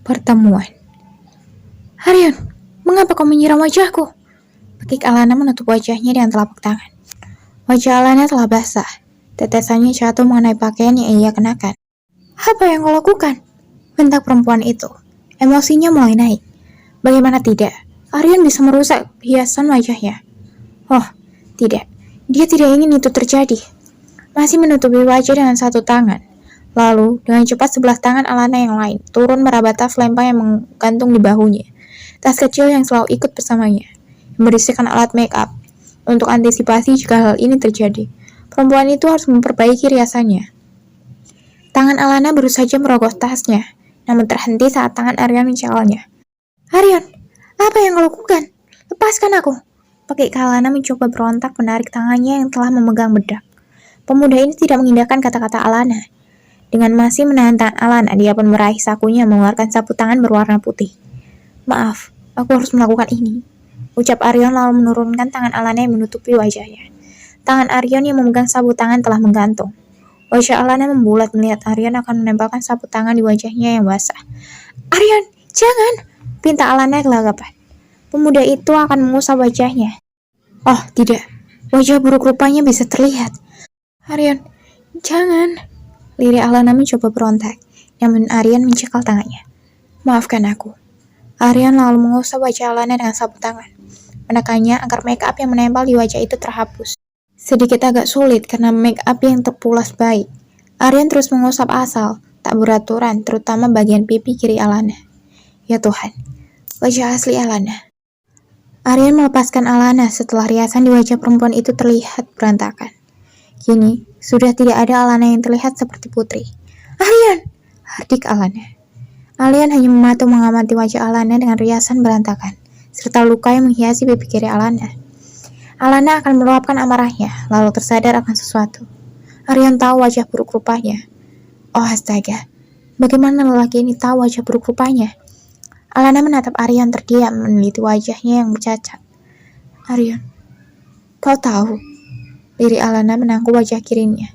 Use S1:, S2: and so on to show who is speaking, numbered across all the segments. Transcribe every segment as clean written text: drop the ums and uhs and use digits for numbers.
S1: Pertemuan. Aryan, mengapa kau menyiram wajahku? Pekik Alana menutup wajahnya dengan telapak tangan. Wajah Alana telah basah. Tetesannya jatuh mengenai pakaian yang ia kenakan. Apa yang kau lakukan? Bentak perempuan itu. Emosinya mulai naik. Bagaimana tidak? Aryan bisa merusak hiasan wajahnya. Oh, tidak. Dia tidak ingin itu terjadi. Masih menutupi wajah dengan satu tangan. Lalu, dengan cepat sebelah tangan Alana yang lain turun meraba tas lempang yang menggantung di bahunya. Tas kecil yang selalu ikut bersamanya, yang berisikan alat make up. Untuk antisipasi jika hal ini terjadi, perempuan itu harus memperbaiki riasannya. Tangan Alana baru saja merogoh tasnya, namun terhenti saat tangan Aryan mencekalnya. Aryan, apa yang kau lakukan? Lepaskan aku. Pekik Alana mencoba berontak menarik tangannya yang telah memegang bedak. Pemuda ini tidak mengindahkan kata-kata Alana. Dengan masih menahan tangan Alana, dia pun meraih sakunya mengeluarkan sapu tangan berwarna putih. Maaf, aku harus melakukan ini, ucap Aryan lalu menurunkan tangan Alana yang menutupi wajahnya. Tangan Aryan yang memegang sapu tangan telah menggantung. Wajah Alana membulat melihat Aryan akan menempelkan sapu tangan di wajahnya yang basah. Aryan, jangan! Pinta Alana gelagapan. Pemuda itu akan mengusap wajahnya. Oh, tidak. Wajah buruk rupanya bisa terlihat. Aryan, jangan! Lirik Alana mencoba berontak, namun Aryan mencekal tangannya. Maafkan aku. Aryan lalu mengusap wajah Alana dengan sapu tangan, menekannya agar make up yang menempel di wajah itu terhapus. Sedikit agak sulit karena make up yang terpulas baik. Aryan terus mengusap asal, tak beraturan, terutama bagian pipi kiri Alana. Ya Tuhan, wajah asli Alana. Aryan melepaskan Alana setelah riasan di wajah perempuan itu terlihat berantakan. Kini, sudah tidak ada Alana yang terlihat seperti putri. Aryan! Hardik Alana. Aryan hanya mematung mengamati wajah Alana dengan riasan berantakan, serta luka yang menghiasi pipi kiri Alana. Alana akan meluapkan amarahnya, lalu tersadar akan sesuatu. Aryan tahu wajah buruk rupanya. Oh astaga, bagaimana lelaki ini tahu wajah buruk rupanya? Alana menatap Aryan terdiam meneliti wajahnya yang bercacat. Aryan, kau tahu? Lirik Alana menangku wajah kirinya.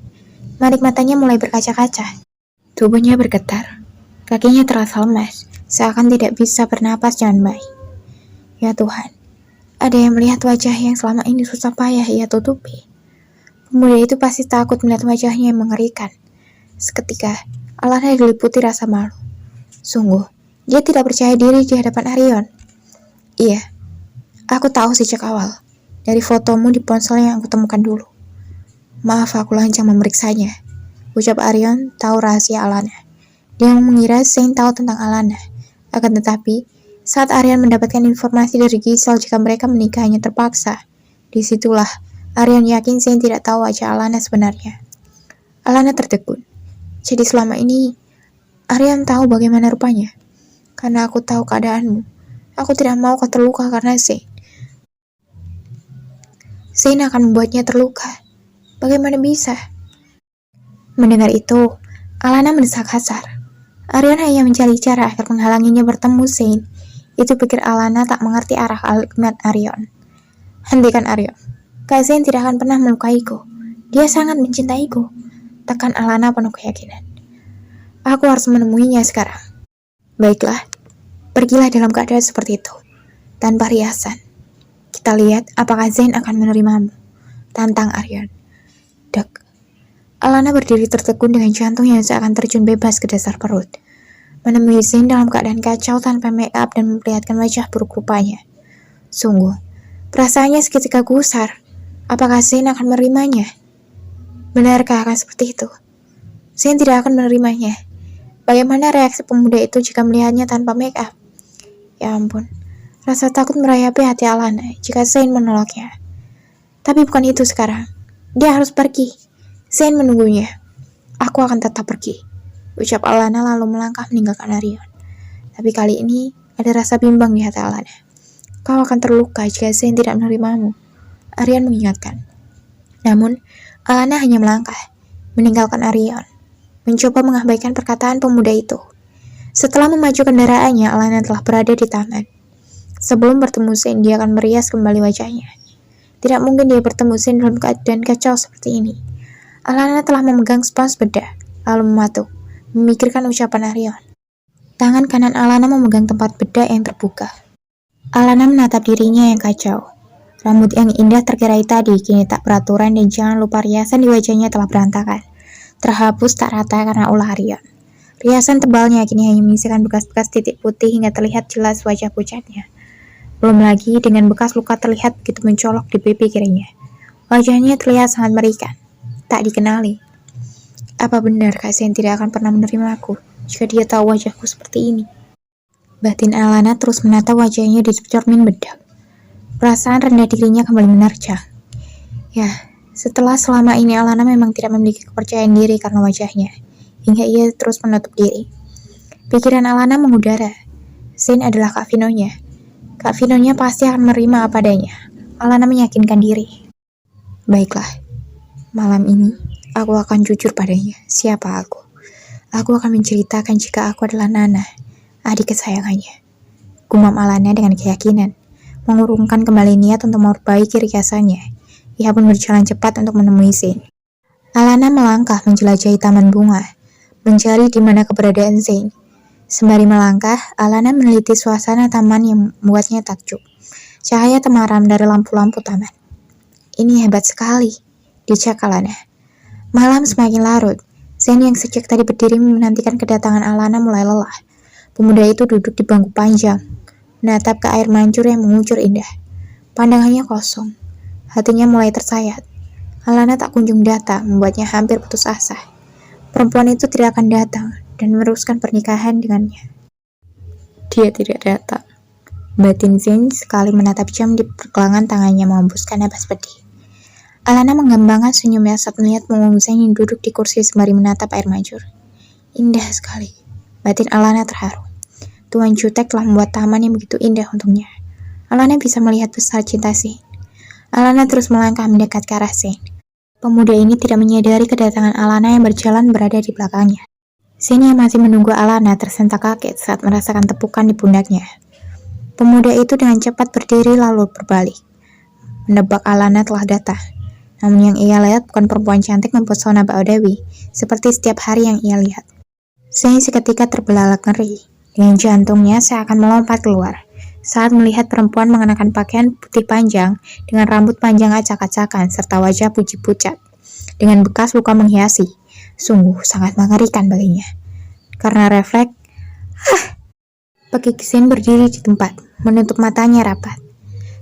S1: Manik matanya mulai berkaca-kaca. Tubuhnya bergetar. Kakinya terasa lemas, seakan tidak bisa bernapas dengan baik. Ya Tuhan, ada yang melihat wajah yang selama ini susah payah ia tutupi. Pemuda itu pasti takut melihat wajahnya yang mengerikan. Seketika, Alana diliputi rasa malu. Sungguh, dia tidak percaya diri di hadapan Aryan. Iya, aku tahu sejak awal. Dari fotomu di ponsel yang aku temukan dulu. Maaf aku lancang memeriksanya, ucap Aryan tahu rahasia Alana. Dia mengira Zain tahu tentang Alana. Akan tetapi, saat Aryan mendapatkan informasi dari Giselle jika mereka menikah hanya terpaksa, disitulah Aryan yakin Zain tidak tahu wajah Alana sebenarnya. Alana tertegun. Jadi selama ini, Aryan tahu bagaimana rupanya. Karena aku tahu keadaanmu, aku tidak mau kau terluka karena Zain. Zain akan membuatnya terluka. Bagaimana bisa? Mendengar itu, Alana mendesak kasar. Aryan hanya mencari cara agar menghalanginya bertemu Zain. Itu pikir Alana tak mengerti arah kalimat Aryan. Hentikan Aryan. Kak Zain tidak akan pernah melukaiku. Dia sangat mencintaiku. Tekan Alana penuh keyakinan. Aku harus menemuinya sekarang. Baiklah, pergilah dalam keadaan seperti itu, tanpa riasan. Kita lihat apakah Zain akan menerimamu. Tantang Aryan. Dek. Alana berdiri tertegun dengan jantung yang seakan terjun bebas ke dasar perut. Menemui Zain dalam keadaan kacau tanpa make up dan memperlihatkan wajah buruk rupanya. Sungguh, perasaannya seketika gusar. Apakah Zain akan menerimanya? Benarkah akan seperti itu? Zain tidak akan menerimanya. Bagaimana reaksi pemuda itu jika melihatnya tanpa make up? Ya ampun, rasa takut merayapi hati Alana jika Zain menolaknya. Tapi bukan itu sekarang. Dia harus pergi. Zain menunggunya. Aku akan tetap pergi, ucap Alana lalu melangkah meninggalkan Aryan. Tapi kali ini ada rasa bimbang di hati Alana. Kau akan terluka jika Zain tidak menerimamu, Aryan mengingatkan. Namun, Alana hanya melangkah, meninggalkan Aryan, mencoba mengabaikan perkataan pemuda itu. Setelah memacu kendaraannya, Alana telah berada di taman. Sebelum bertemu Zain, dia akan merias kembali wajahnya. Tidak mungkin dia bertemu Zain dalam keadaan kacau seperti ini. Alana telah memegang spons bedak, lalu mematuk, memikirkan ucapan Aryan. Tangan kanan Alana memegang tempat bedak yang terbuka. Alana menatap dirinya yang kacau. Rambut yang indah terkirai tadi kini tak beraturan dan jangan lupa riasan di wajahnya telah berantakan. Terhapus tak rata karena ulah Aryan. Riasan tebalnya kini hanya menyisakan bekas-bekas titik putih hingga terlihat jelas wajah pucatnya. Belum lagi dengan bekas luka terlihat begitu mencolok di pipi kirinya. Wajahnya terlihat sangat merikan. Tak dikenali. Apa benar Kak Sen tidak akan pernah menerimaku jika dia tahu wajahku seperti ini? Batin Alana terus menatap wajahnya di cermin bedak. Perasaan rendah dirinya kembali menerjang. Ya, setelah selama ini Alana memang tidak memiliki kepercayaan diri karena wajahnya, hingga ia terus menutup diri. Pikiran Alana mengudara. Sen adalah Kak Vinonya. Kak Vinonya pasti akan menerima apa adanya. Alana meyakinkan diri. Baiklah, malam ini aku akan jujur padanya. Siapa aku? Aku akan menceritakan jika aku adalah Nana, adik kesayangannya. Gumam Alana dengan keyakinan, mengurungkan kembali niat untuk memperbaiki riasannya. Ia pun berjalan cepat untuk menemui Zain. Alana melangkah menjelajahi taman bunga, mencari di mana keberadaan Zain. Sembari melangkah, Alana meneliti suasana taman yang membuatnya takjub. Cahaya temaram dari lampu-lampu taman. Ini hebat sekali, dicak Alana. Malam semakin larut. Zain yang sejak tadi berdiri menantikan kedatangan Alana mulai lelah. Pemuda itu duduk di bangku panjang, menatap ke air mancur yang mengucur indah. Pandangannya kosong, hatinya mulai tersayat. Alana tak kunjung datang, membuatnya hampir putus asa. Perempuan itu tidak akan datang dan meneruskan pernikahan dengannya. Dia tidak datang. Batin Zain sekali menatap jam di pergelangan tangannya menghembuskan napas pedih. Alana mengembangkan senyumnya saat melihat punggung Zain yang duduk di kursi sembari menatap air mancur. Indah sekali. Batin Alana terharu. Tuan Jutek telah membuat taman yang begitu indah untuknya. Alana bisa melihat besar cinta Zain. Alana terus melangkah mendekat ke arah Zain. Pemuda ini tidak menyadari kedatangan Alana yang berjalan berada di belakangnya. Zain yang masih menunggu Alana tersentak kaget saat merasakan tepukan di pundaknya. Pemuda itu dengan cepat berdiri lalu berbalik. Menebak Alana telah datang. Namun yang ia lihat bukan perempuan cantik mempesona Mbak Dewi, seperti setiap hari yang ia lihat. Zain seketika terbelalak ngeri. Dengan jantungnya seakan melompat keluar saat melihat perempuan mengenakan pakaian putih panjang dengan rambut panjang acak-acakan serta wajah pucat dengan bekas luka menghiasi. Sungguh sangat mengerikan baginya. Karena refleks, Pekik Zain berdiri di tempat, menutup matanya rapat.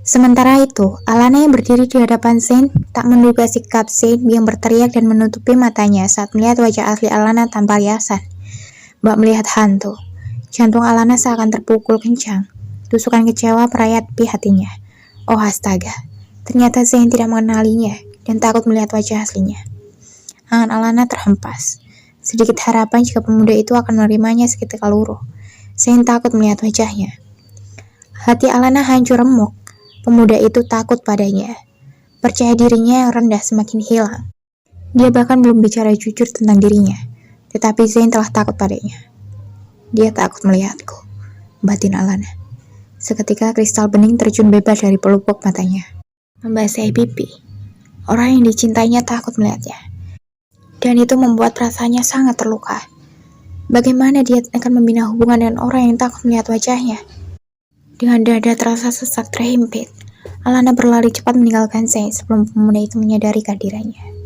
S1: Sementara itu, Alana yang berdiri di hadapan Zain tak menduga sikap Zain yang berteriak dan menutupi matanya saat melihat wajah asli Alana tanpa riasan. Bak melihat hantu. Jantung Alana seakan terpukul kencang. Tusukan kecewa merayap di hatinya. Oh astaga, ternyata Zain tidak mengenalinya dan takut melihat wajah aslinya. Angan Alana terhempas. Sedikit harapan jika pemuda itu akan menerimanya seketika luruh. Zain takut melihat wajahnya. Hati Alana hancur remuk. Pemuda itu takut padanya. Percaya dirinya yang rendah semakin hilang. Dia bahkan belum bicara jujur tentang dirinya. Tetapi Zain telah takut padanya. Dia takut melihatku, batin Alana. Seketika kristal bening terjun bebas dari pelupuk matanya, membasahi pipi. Orang yang dicintainya takut melihatnya. Dan itu membuat perasaannya sangat terluka. Bagaimana dia akan membina hubungan dengan orang yang takut melihat wajahnya? Dengan dada terasa sesak terhimpit, Alana berlari cepat meninggalkan Zain sebelum pemuda itu menyadari kehadirannya.